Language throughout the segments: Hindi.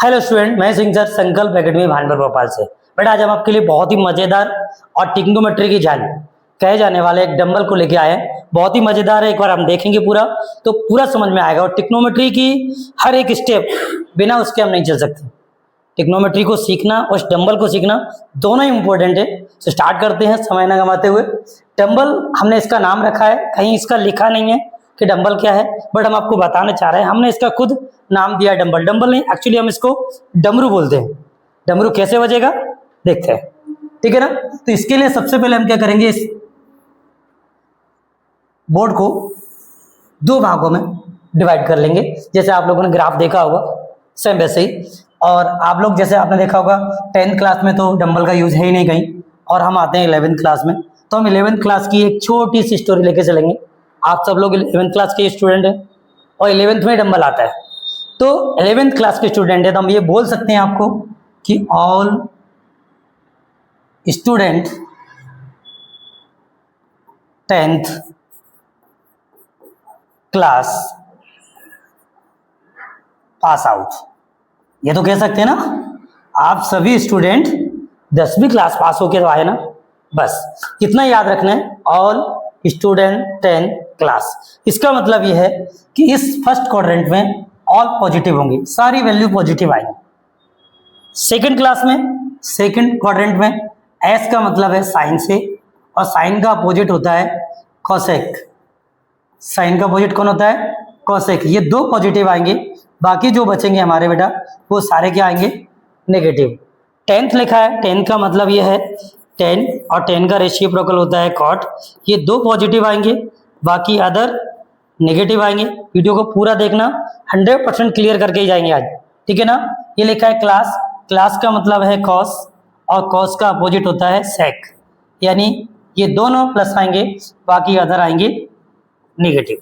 हेलो स्टूडेंट, मैं सिंह सर संकल्प एकेडमी भानपुर भोपाल से। बट आज हम आपके लिए बहुत ही मजेदार और टिग्नोमेट्री की जान कहे जाने वाले एक डंबल को लेके आए हैं। बहुत ही मजेदार है, एक बार हम देखेंगे पूरा तो पूरा समझ में आएगा। और टिग्नोमेट्री की हर एक स्टेप बिना उसके हम नहीं चल सकते। टिग्नोमेट्री को सीखना और उस डंबल को सीखना दोनों ही इंपॉर्टेंट है। तो स्टार्ट करते हैं समय न गंवाते हुए। डंबल हमने इसका नाम रखा है, कहीं इसका लिखा नहीं है कि डंबल क्या है, बट हम आपको बताना चाह रहे हैं। हमने इसका खुद नाम दिया डंबल। डंबल नहीं, एक्चुअली हम इसको डमरू बोलते हैं। डमरू कैसे बजेगा देखते हैं, ठीक है ना। तो इसके लिए सबसे पहले हम क्या करेंगे, इस बोर्ड को दो भागों में डिवाइड कर लेंगे। जैसे आप लोगों ने ग्राफ देखा होगा सेम वैसे ही। और आप लोग जैसे आपने देखा होगा 10th क्लास में तो डंबल का यूज है ही नहीं कहीं, और हम आते हैं 11th क्लास में। तो हम 11th क्लास की एक छोटी सी स्टोरी लेके चलेंगे। आप सब लोग 11th क्लास के स्टूडेंट हैं और 11th में डंबल आता है। तो 11th क्लास के स्टूडेंट है तो हम ये बोल सकते हैं आपको कि all student 10th class pass out. ये तो कह सकते हैं ना, आप सभी स्टूडेंट 10वीं क्लास पास होके तो आए ना। बस इतना याद रखना है, ऑल स्टूडेंट 10 क्लास। इसका मतलब यह है कि इस फर्स्ट क्वाड्रेंट में ऑल पॉजिटिव होंगे, सारी वैल्यू पॉजिटिव आएंगी। सेकंड क्लास में सेकंड क्वाड्रेंट में एस का मतलब है साइन से, और साइन का अपोजिट होता है कोसेक। साइन का अपोजिट कौन होता है? कोसेक। ये दो पॉजिटिव आएंगे, बाकी जो बचेंगे हमारे बेटा वो सारे क्या आएंगे? नेगेटिव। 10th लिखा है, 10 का मतलब ये है 10 और 10 का रेसिप्रोकल होता है कॉट। ये दो पॉजिटिव आएंगे, बाकी अदर नेगेटिव आएंगे। वीडियो को पूरा देखना, 100% क्लियर करके ही जाएंगे आज, ठीक है ना। ये लिखा है क्लास, क्लास का मतलब है कॉस, और कॉस का अपोजिट होता है सेक। यानी ये दोनों प्लस आएंगे, बाकी अदर आएंगे नेगेटिव।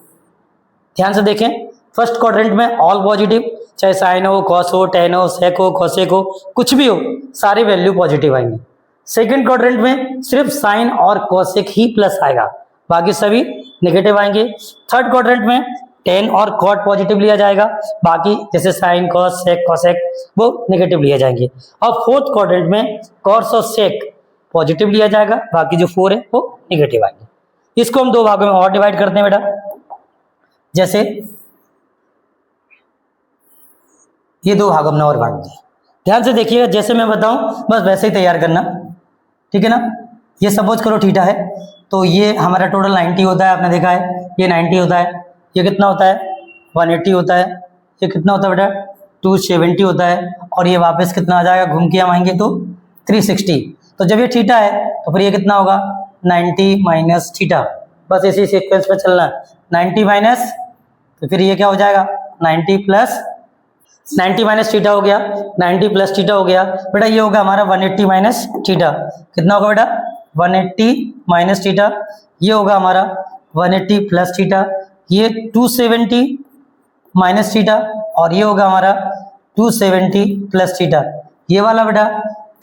ध्यान से देखें, फर्स्ट क्वाड्रेंट में ऑल पॉजिटिव, चाहे साइन हो, कॉस हो, टेन हो, सेक हो, कोसेक हो, कुछ भी हो, सारी वैल्यू पॉजिटिव आएंगी। सेकंड क्वाड्रेंट में सिर्फ साइन और कोसेक ही प्लस आएगा, बाकी सभी नेगेटिव आएंगे। थर्ड क्वाड्रेंट में 10 और कॉट पॉजिटिव लिया जाएगा, बाकी जैसे साइन, कॉस, सेक, कोसेक वो नेगेटिव लिए जाएंगे। और फोर्थ क्वाड्रेंट में कॉस और सेक पॉजिटिव लिया जाएगा, बाकी जो 4 है वो नेगेटिव आएंगे। इसको हम दो भागों में और डिवाइड करते हैं बेटा। जैसे ये दो भागों में और बांट दिए। ध्यान से देखिएगा, जैसे मैं बताऊं बस वैसे ही तैयार करना, ठीक है ना। ये सपोज करो थीटा है, तो ये हमारा टोटल 90 होता है, आपने देखा है ये 90 होता है। ये कितना होता है? 180 होता है। ये कितना होता है बेटा? 270 होता है। और ये वापस कितना आ जाएगा? घूम के हम आएंगे तो 360। तो जब ये थीटा है तो फिर ये कितना होगा? 90 माइनस थीटा। बस इसी सीक्वेंस में चलना है। 90 माइनस, तो फिर ये क्या हो जाएगा? 90 प्लस 90 माइनस थीटा हो गया, 90 प्लस थीटा हो गया बेटा। ये होगा हमारा 180 माइनस थीटा। कितना होगा बेटा? 180 माइनस थीटा। ये होगा हमारा 180 प्लस थीटा। ये 270 माइनस थीटा, और ये होगा हमारा 270 प्लस थीटा। ये वाला बेटा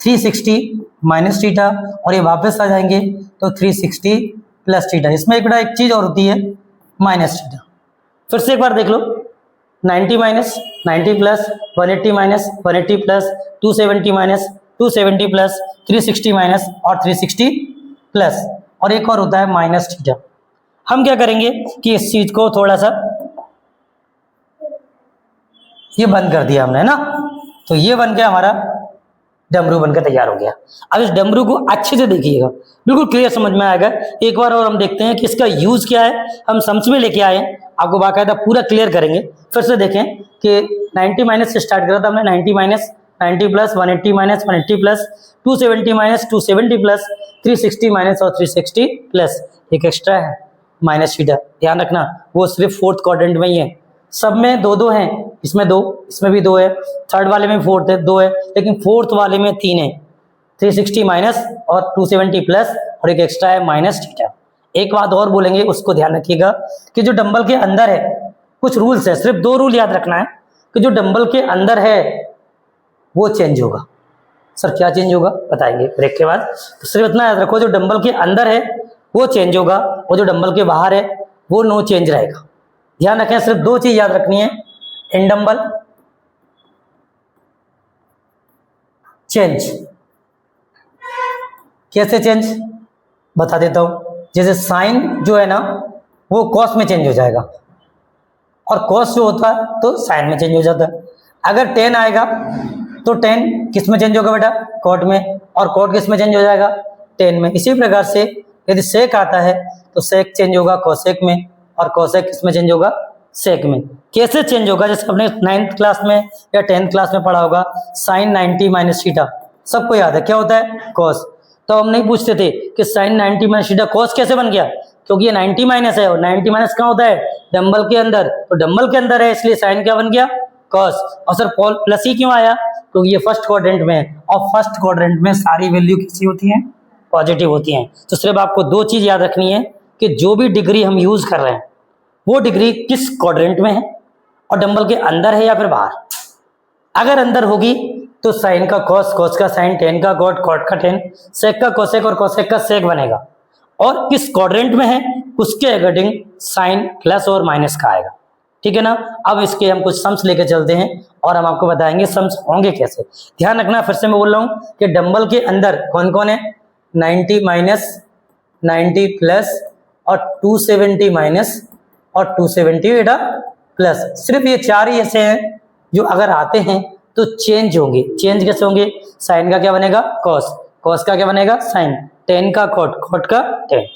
360 माइनस थीटा, और ये वापस आ जाएंगे तो 360 प्लस थीटा। इसमें एक बेटा एक चीज और होती है, माइनस थीटा। फिर से एक बार देख लो, 90 minus 90 plus 180 minus 180 plus 270 minus 270 plus 360 minus और 360 प्लस, और एक और होता है माइनस थीटा। हम क्या करेंगे कि इस चीज को थोड़ा सा ये बंद कर दिया हमने, है ना। तो ये बन गया हमारा डमरू, बनकर तैयार हो गया। अब इस डमरू को अच्छे से देखिएगा, बिल्कुल क्लियर समझ में आएगा। एक बार और हम देखते हैं कि इसका यूज क्या है। हम समझ में लेके आए हैं, आपको बाकायदा पूरा क्लियर करेंगे। फिर से देखें कि 90 माइनस से स्टार्ट करा था हमने, 90 minus 90 plus 180 minus 180 plus 270 minus 270 plus 360 minus और 360 प्लस एक एक्स्ट्रा है माइनस थीटा। ध्यान रखना, वो सिर्फ फोर्थ क्वाड्रेंट में ही है। सब में दो दो हैं, इसमें दो, इसमें भी दो है, थर्ड वाले में फोर्थ है, दो है, लेकिन फोर्थ वाले में 3 है। 360 माइनस और 270 प्लस और एक एक्स्ट्रा है माइनस थीटा। एक बात और बोलेंगे, उसको ध्यान रखिएगा कि जो डंबल के अंदर है कुछ रूल्स है, सिर्फ 2 रूल याद रखना है कि जो डंबल के अंदर है वो चेंज होगा। सर क्या चेंज होगा बताएंगे ब्रेक के बाद। तो सिर्फ इतना याद रखो, जो डंबल के अंदर है वो चेंज होगा, और जो डंबल के बाहर है वो नो चेंज रहेगा। ध्यान रखें, सिर्फ 2 चीज याद रखनी है, इन डंबल चेंज। कैसे चेंज बता देता हूं। जैसे साइन जो है ना वो कॉस में चेंज हो जाएगा, और कॉस जो होता है तो साइन में चेंज हो जाता है। अगर टेन आएगा तो टेन किस में चेंज होगा बेटा, कॉट में, और कॉट किस में चेंज हो जाएगा, टेन में। इसी प्रकार से यदि सेक आता है तो सेक चेंज होगा कोसेक में, और कोसेक किस में चेंज होगा, सेक में। कैसे चेंज होगा, जैसे अपने 9th क्लास में या 10th क्लास में पढ़ा होगा, साइन 90 माइनस थीटा, सबको याद है क्या होता है, कॉस। तो हम नहीं पूछते थे कि साइन 90 माइनस थीटा कॉस कैसे बन गया, क्योंकि ये 90 माइनस है, और 90 माइनस कहाँ होता है, डंबल के अंदर, तो डंबल के अंदर है इसलिए साइन क्या बन गया, कॉस। और सर प्लस ही क्यों आया, क्योंकि ये फर्स्ट क्वाड्रेंट में है, और फर्स्ट क्वाड्रेंट में सारी वैल्यू कैसी होती हैं, पॉजिटिव होती हैं। तो सिर्फ आपको दो चीज याद रखनी है कि जो भी डिग्री हम यूज कर रहे हैं वो डिग्री किस क्वाड्रेंट में है, और डंबल के अंदर है या फिर बाहर। अगर अंदर होगी तो साइन का कॉस, कॉस का साइन, टेन का कॉट, कॉट का टेन, सेक का कोसेक और कोसेक का सेक बनेगा। और किस क्वाड्रेंट में है उसके अकॉर्डिंग साइन प्लस और माइनस का आएगा, ठीक है ना। अब इसके हम कुछ सम्स लेके चलते हैं और हम आपको बताएंगे सम्स होंगे कैसे। ध्यान रखना, फिर से मैं बोल रहा हूं कि डंबल के अंदर कौन कौन है, 90 माइनस, 90 प्लस, और 270 माइनस, और 270 बेटा प्लस। सिर्फ ये चार ही ऐसे हैं जो अगर आते हैं तो चेंज होंगे। चेंज कैसे होंगे, साइन का क्या बनेगा, कॉस, कॉस का क्या बनेगा, साइन, टेन का कॉट, कॉट का टेन।